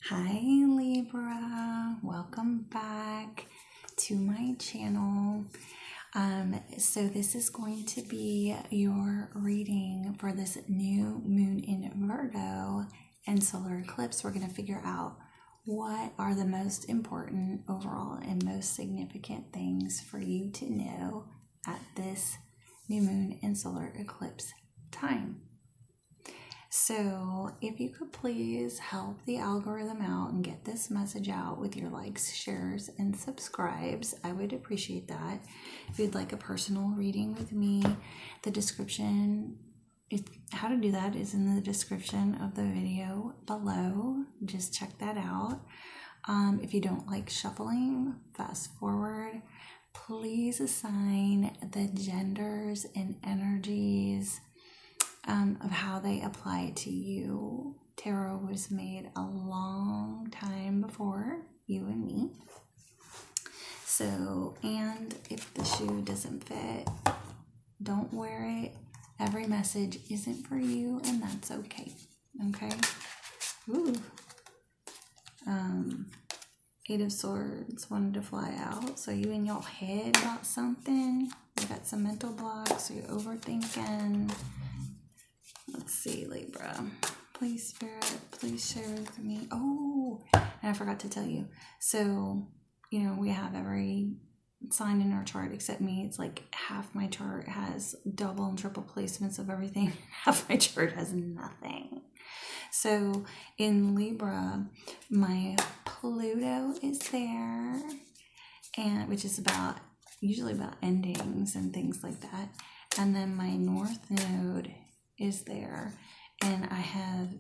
Hi Libra, welcome back to my channel. So this is going to be your reading for this new moon in Virgo and solar eclipse. We're going to figure out what are the most important overall and most significant things for you to know at this new moon and solar eclipse time. So if you could please help the algorithm out and get this message out with your likes, shares, and subscribes, I would appreciate that. If you'd like a personal reading with me, the description, how to do that is in the description of the video below. Just check that out. If you don't like shuffling, fast forward. Please assign the genders and energies of how they apply to you. Tarot was made a long time before you and me. So, and if the shoe doesn't fit, don't wear it. Every message isn't for you, and that's okay. Okay? Ooh. Eight of Swords wanted to fly out. So you in your head about something. You got some mental blocks. You're overthinking. Let's see, Libra. Please, Spirit, please share with me. Oh, and I forgot to tell you. So, we have every sign in our chart except me. It's like half my chart has double and triple placements of everything. Half my chart has nothing. So, in Libra, my Pluto is there, and which is usually about endings and things like that. And then my North Node is there, and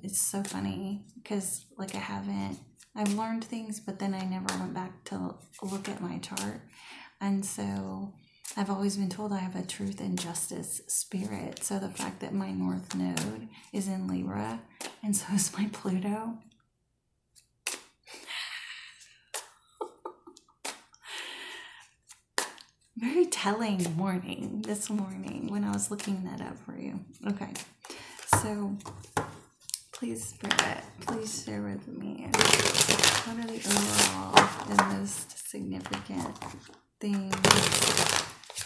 it's so funny because I've learned things, but then I never went back to look at my chart, and so I've always been told I have a truth and justice spirit. So the fact that my North Node is in Libra and so is my Pluto, very telling this morning when I was looking that up for you. Okay, so please, Spirit, please share with me what are the overall and most significant things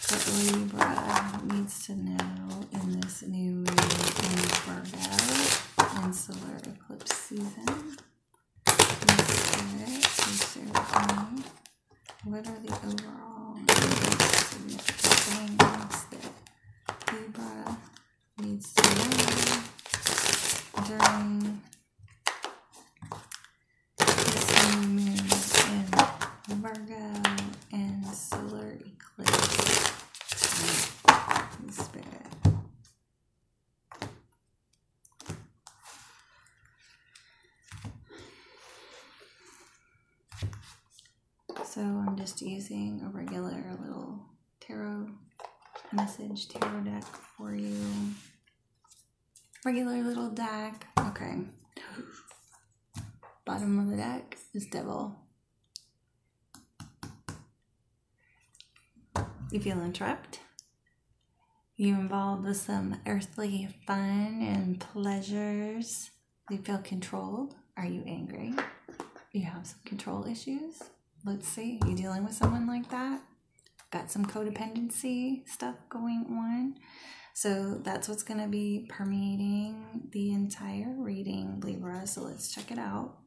that Libra needs to know in this new moon in Virgo and solar eclipse season. Please, Spirit, please share with me what are the overall significant things that Libra needs to know during this new moon in Virgo and solar eclipse time. Spirit. So I'm just using a regular little tarot deck for you. Regular little deck. Okay. Bottom of the deck is Devil. You feeling trapped? You involved with some earthly fun and pleasures? You feel controlled? Are you angry? You have some control issues? Let's see. You dealing with someone like that? Got some codependency stuff going on? So that's what's going to be permeating the entire reading, Libra. So let's check it out.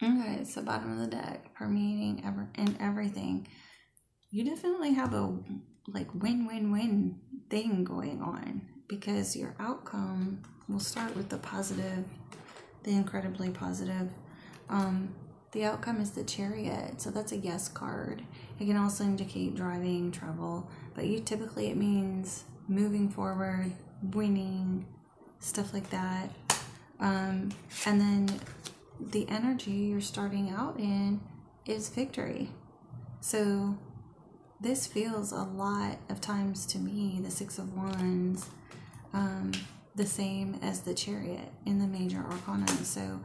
Okay, so bottom of the deck, permeating everything. You definitely have a win-win-win thing going on, because your outcome will start with the positive, the incredibly positive. The outcome is the Chariot, so that's a yes card. It can also indicate driving, travel, but typically it means moving forward, winning, stuff like that. And then the energy you're starting out in is victory. So this feels a lot of times to me, the Six of Wands, the same as the Chariot in the major arcana. So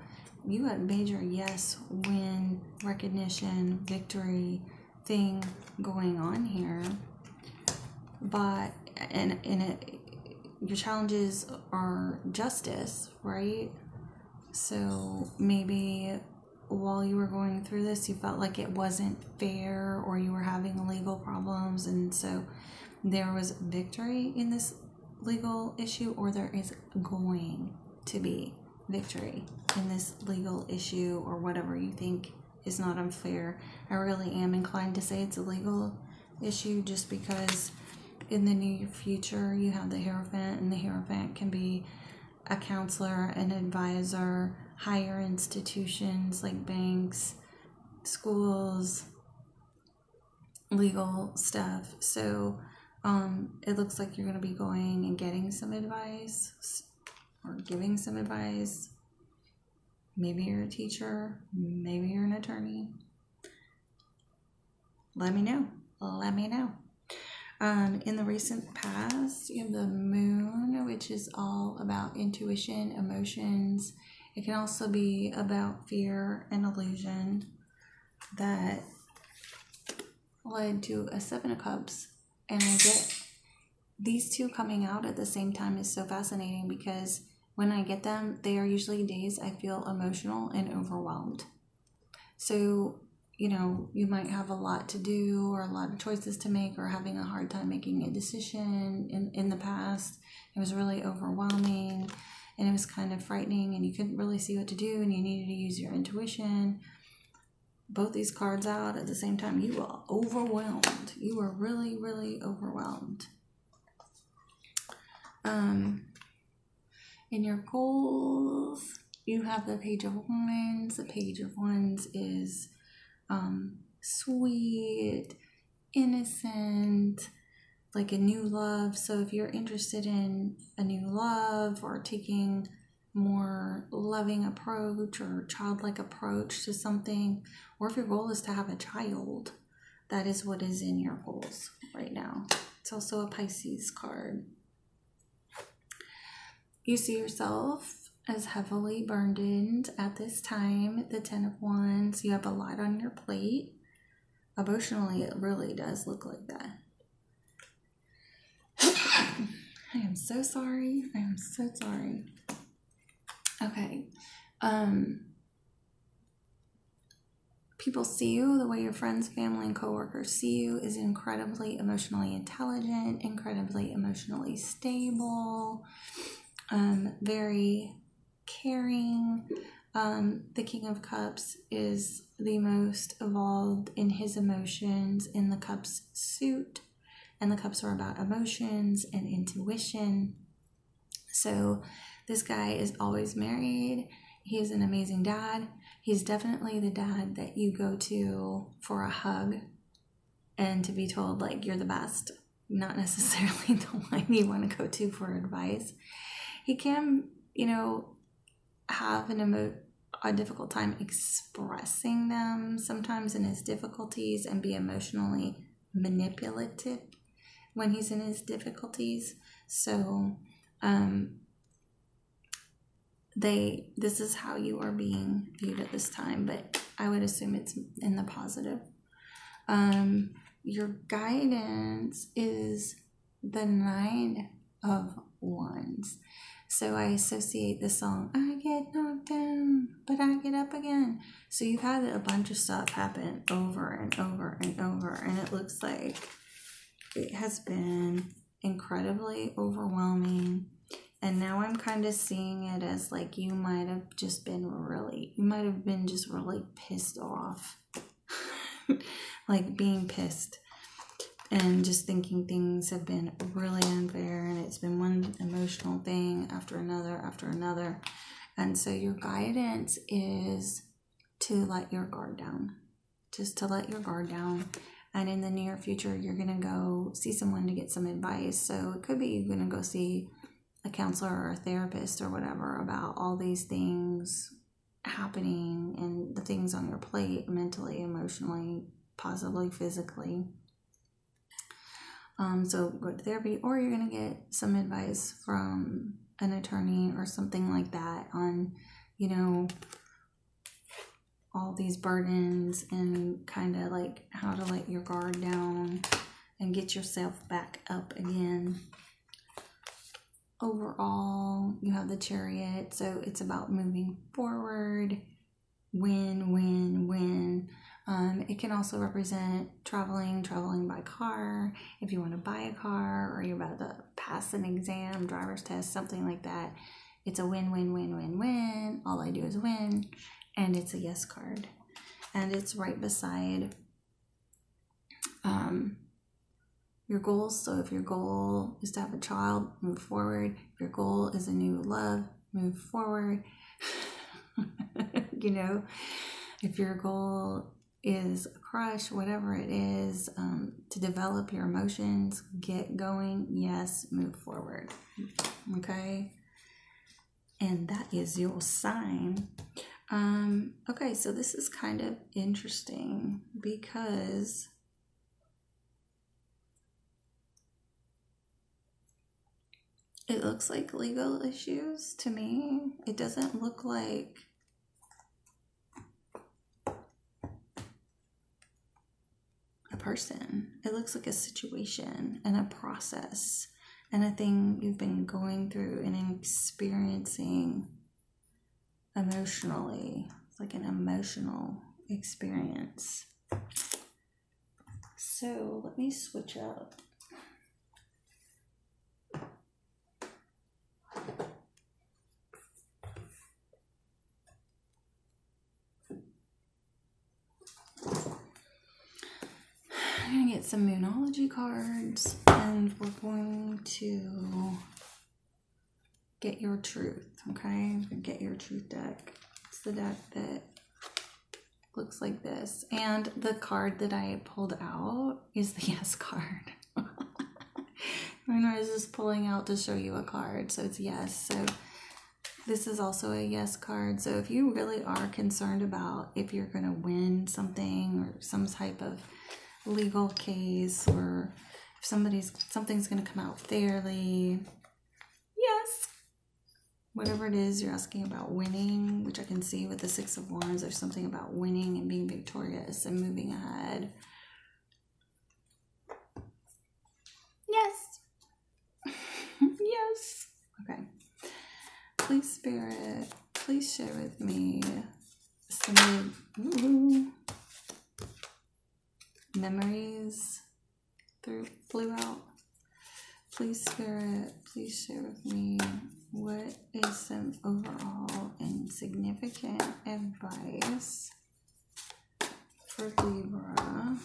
you had major yes, win, recognition, victory thing going on here. But your challenges are justice, right? So maybe while you were going through this, you felt like it wasn't fair, or you were having legal problems, and so there was victory in this legal issue, or there is going to be victory in this legal issue, or whatever you think is not unfair. I really am inclined to say it's a legal issue, just because in the near future you have the Hierophant, and the Hierophant can be a counselor, an advisor, higher institutions like banks, schools, legal stuff. So it looks like you're going to be going and getting some advice, or giving some advice. Maybe you're a teacher, maybe you're an attorney. Let me know. In the recent past, you have the Moon, which is all about intuition, emotions. It can also be about fear and illusion that led to a Seven of Cups. And I get these two coming out at the same time is so fascinating, because when I get them, they are usually days I feel emotional and overwhelmed. So, you might have a lot to do, or a lot of choices to make, or having a hard time making a decision in the past. It was really overwhelming, and it was kind of frightening, and you couldn't really see what to do, and you needed to use your intuition. Both these cards out at the same time, you were overwhelmed. You were really, really overwhelmed. In your goals, you have the Page of Wands. The Page of Wands is sweet, innocent, like a new love. So if you're interested in a new love, or taking more loving approach or childlike approach to something, or if your goal is to have a child, that is what is in your goals right now. It's also a Pisces card. You see yourself as heavily burdened at this time. The Ten of Wands, you have a lot on your plate. Emotionally, it really does look like that. I am so sorry. Okay. People see you, the way your friends, family, and coworkers see you is incredibly emotionally intelligent, incredibly emotionally stable, very caring. The King of Cups is the most evolved in his emotions in the Cups suit, and the Cups are about emotions and intuition. So this guy is always married. He is an amazing dad. He's definitely the dad that you go to for a hug and to be told, like, you're the best, not necessarily the one you want to go to for advice. He can, have a difficult time expressing them sometimes in his difficulties, and be emotionally manipulative when he's in his difficulties. So this is how you are being viewed at this time, but I would assume it's in the positive. Your guidance is the Nine of Wands. So I associate the song, I get knocked down, but I get up again. So you've had a bunch of stuff happen over and over and over, and it looks like it has been incredibly overwhelming. And now I'm kind of seeing it as like you might have been just really pissed off. Like being pissed. And just thinking things have been really unfair, and it's been one emotional thing after another. And so your guidance is to let your guard down. Just to let your guard down. And in the near future, you're going to go see someone to get some advice. So it could be you're going to go see a counselor or a therapist or whatever about all these things happening and the things on your plate, mentally, emotionally, possibly physically. So go to therapy, or you're going to get some advice from an attorney or something like that on, you know, all these burdens and kind of like how to let your guard down and get yourself back up again. Overall, you have the Chariot, so it's about moving forward, win. It can also represent traveling by car. If you want to buy a car or you're about to pass an exam, driver's test, something like that, it's a win. All I do is win. And it's a yes card. And it's right beside your goals. So if your goal is to have a child, move forward. If your goal is a new love, move forward. You know, if your goal is a crush, whatever it is, to develop your emotions, get going, yes, move forward. Okay? And that is your sign. Okay, so this is kind of interesting because it looks like legal issues to me. It doesn't look like a person. It looks like a situation and a process and a thing you've been going through and experiencing emotionally. It's like an emotional experience. So let me switch up. I'm going to get some Moonology cards and we're going to get your truth, okay? Get your truth deck. It's the deck that looks like this. And the card that I pulled out is the yes card. I was just pulling out to show you a card. So it's yes. So this is also a yes card. So if you really are concerned about if you're going to win something or some type of legal case or if something's going to come out fairly, yes. Whatever it is you're asking about winning, which I can see with the Six of Wands, there's something about winning and being victorious and moving ahead. Yes. Yes. Okay. Please, Spirit, please share with me some memories flew out. Please, Spirit, please share with me what is some overall and significant advice for Libra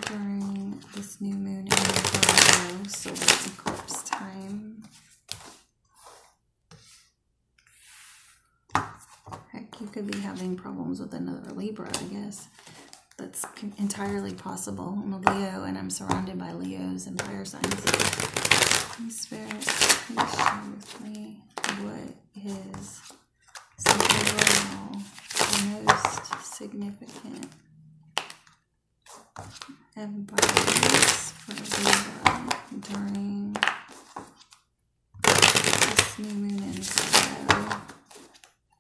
during this new moon and Virgo solar eclipse time. Heck, you could be having problems with another Libra, I guess. That's entirely possible. I'm a Leo and I'm surrounded by Leos and fire signs. Spirit, please share with me what is some overall the most significant advice for Libra during this new moon and Virgo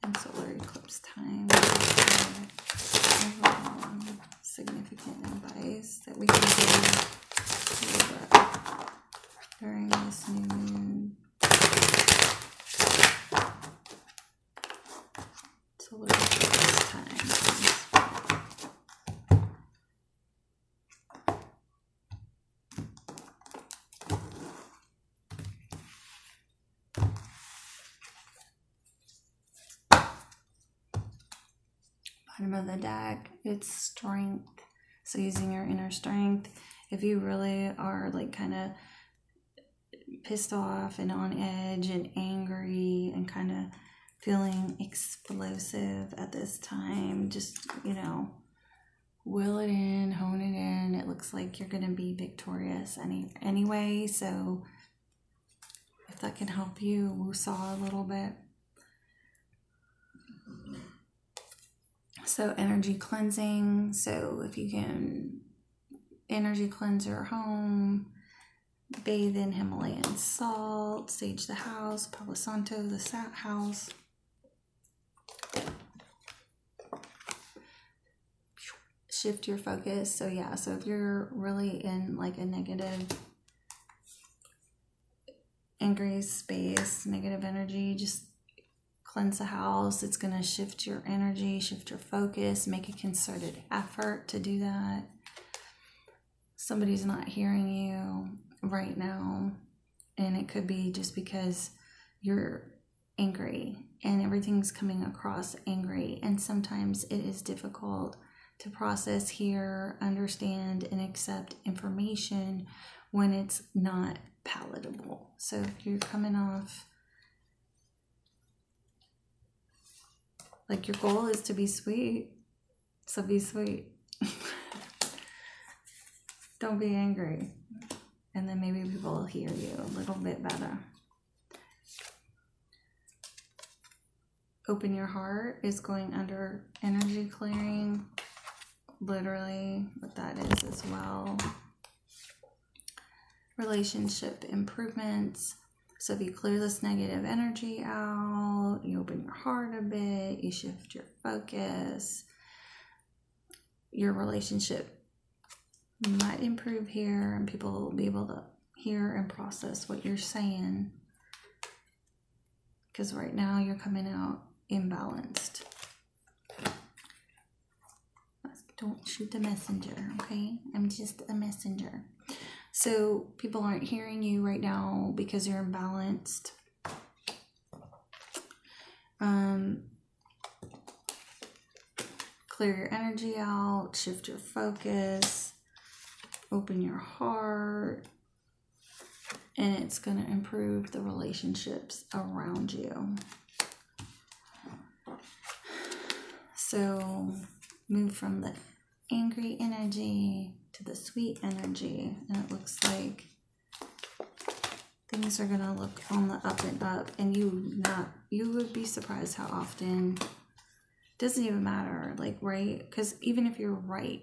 and solar eclipse time. Overall significant advice that we can give Libra during this new moon solar eclipse time. Bottom of the deck, it's strength. So using your inner strength, if you really are like kind of pissed off and on edge and angry and kind of feeling explosive at this time. Just, will it in, hone it in. It looks like you're going to be victorious anyway. So if that can help you woo-saw a little bit. So energy cleansing. So if you can energy cleanse your home, bathe in Himalayan salt, sage the house, Palo Santo, the house. Shift your focus. So yeah, so if you're really in like a negative, angry space, negative energy, just cleanse the house. It's going to shift your energy, shift your focus, make a concerted effort to do that. Somebody's not hearing you right now, and it could be just because you're angry and everything's coming across angry, and sometimes it is difficult to process, hear, understand, and accept information when it's not palatable. So if you're coming off like your goal is to be sweet, so be sweet. Don't be angry. And then maybe people will hear you a little bit better. Open your heart is going under energy clearing. Literally what that is as well. Relationship improvements. So if you clear this negative energy out, you open your heart a bit, you shift your focus, your relationship might improve here, and people will be able to hear and process what you're saying. Because right now you're coming out imbalanced. Don't shoot the messenger, okay? I'm just a messenger. So people aren't hearing you right now because you're imbalanced. Clear your energy out, shift your focus, open your heart, and it's going to improve the relationships around you. So move from the angry energy to the sweet energy, and it looks like things are gonna look on the up and up, and you would be surprised how often, doesn't even matter, like, right? Because even if you're right,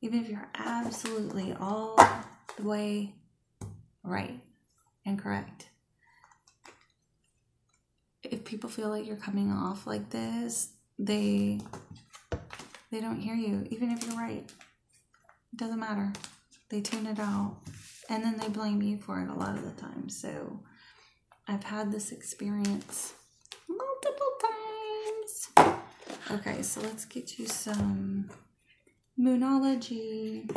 even if you're absolutely all the way right and correct, if people feel like you're coming off like this, they don't hear you, even if you're right. It doesn't matter. They tune it out, and then they blame you for it a lot of the time. So I've had this experience multiple times. Okay, so let's get you some Moonology.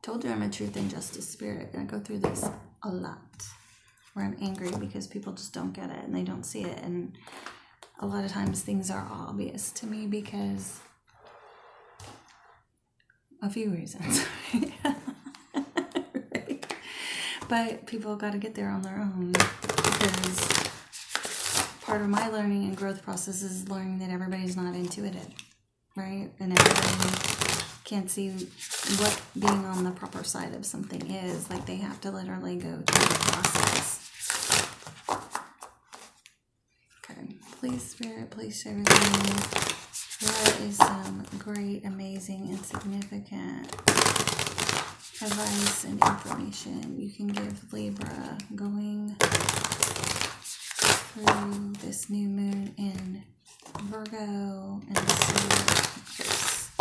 Told you I'm a truth and justice spirit. I go through this a lot, where I'm angry because people just don't get it and they don't see it. And a lot of times things are obvious to me because a few reasons. Right? But people got to get there on their own, because part of my learning and growth process is learning that everybody's not intuitive, right? And everybody can't see what being on the proper side of something is. Like, they have to literally go through the process. Please, Spirit, please share with me what is some great, amazing, and significant advice and information you can give Libra going through this new moon in Virgo and this eclipse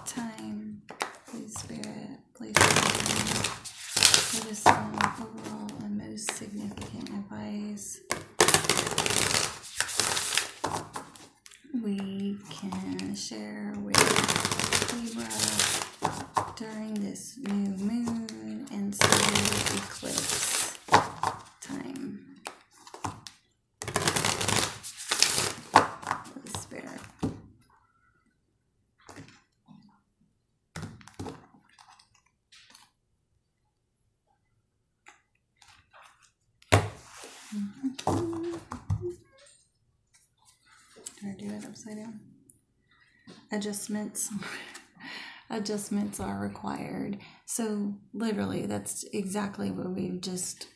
time. Please, Spirit, please share with me what is some overall and most significant advice we can share with Libra during this new moon and solar eclipse time. Holy Spirit. Should I do it upside down? Adjustments. Adjustments are required. So literally, that's exactly what we've just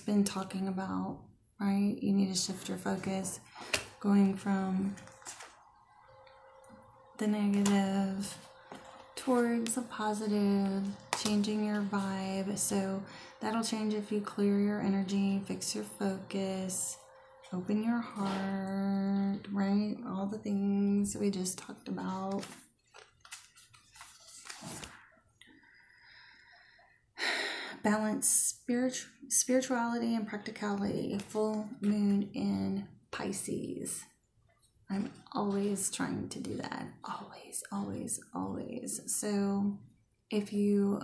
been talking about, right? You need to shift your focus, going from the negative towards the positive, changing your vibe. So that'll change if you clear your energy, fix your focus, open your heart, right? All the things we just talked about. Balance spirituality and practicality. Full moon in Pisces. I'm always trying to do that. Always, always, always. So if you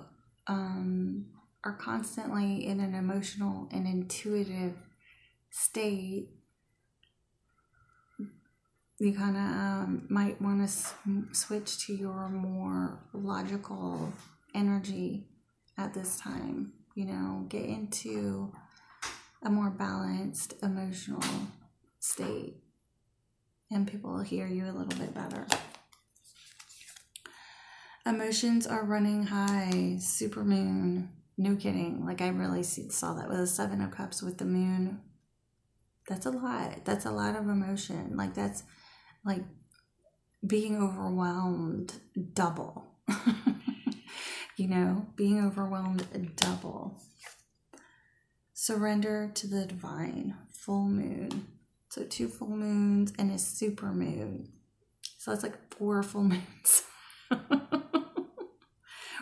are constantly in an emotional and intuitive state, you kind of might want to switch to your more logical energy at this time. You know, get into a more balanced emotional state, and people will hear you a little bit better. Emotions are running high. Super moon. No kidding. Like, I really saw that with the 7 of Cups with the moon. That's a lot. That's a lot of emotion. Like, that's like being overwhelmed double. You know, being overwhelmed double. Surrender to the divine. Full moon. So 2 full moons and a super moon. So that's like 4 full moons.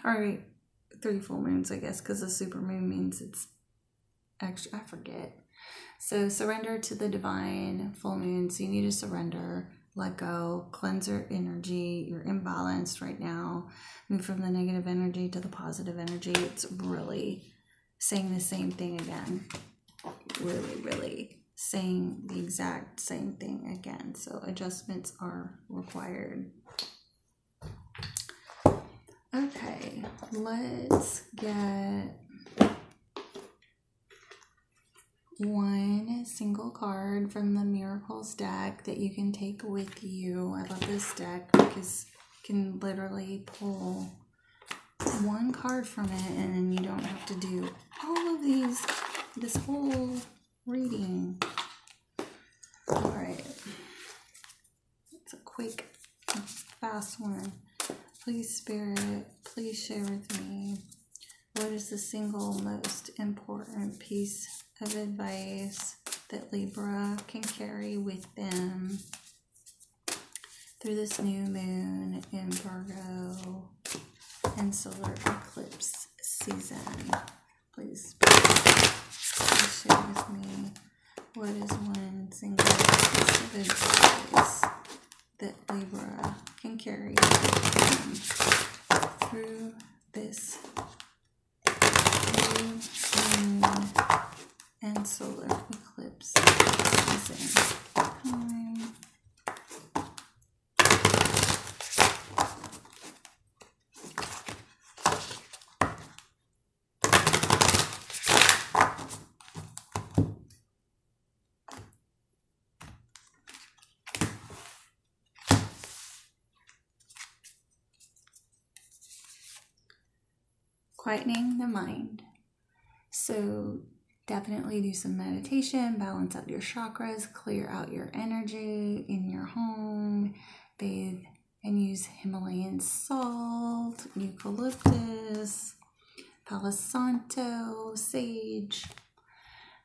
All right, 3 full moons, I guess, because the super moon means it's extra. I forget. So surrender to the divine. Full moon. So you need to surrender. Let go, cleanse your energy. You're imbalanced right now. Move from the negative energy to the positive energy. It's really saying the same thing again. Really, really saying the exact same thing again. So adjustments are required. Okay, let's get one single card from the Miracles deck that you can take with you. I love this deck because you can literally pull one card from it and then you don't have to do all of this whole reading. All right. It's a quick, fast one. Please, Spirit, please share with me. What is the single most important piece of advice that Libra can carry with them through this new moon in Virgo and solar eclipse season? Please share with me. What is one single piece of advice that Libra can carry with them through this new moon and solar eclipse season? Quietening the mind. So definitely do some meditation, balance out your chakras, clear out your energy in your home, bathe and use Himalayan salt, eucalyptus, Palo Santo, sage.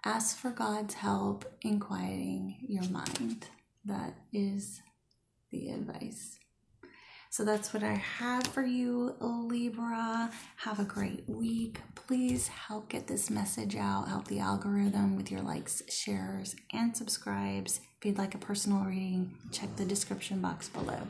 Ask for God's help in quieting your mind. That is the advice. So that's what I have for you, Libra. Have a great week. Please help get this message out. Help the algorithm with your likes, shares, and subscribes. If you'd like a personal reading, check the description box below.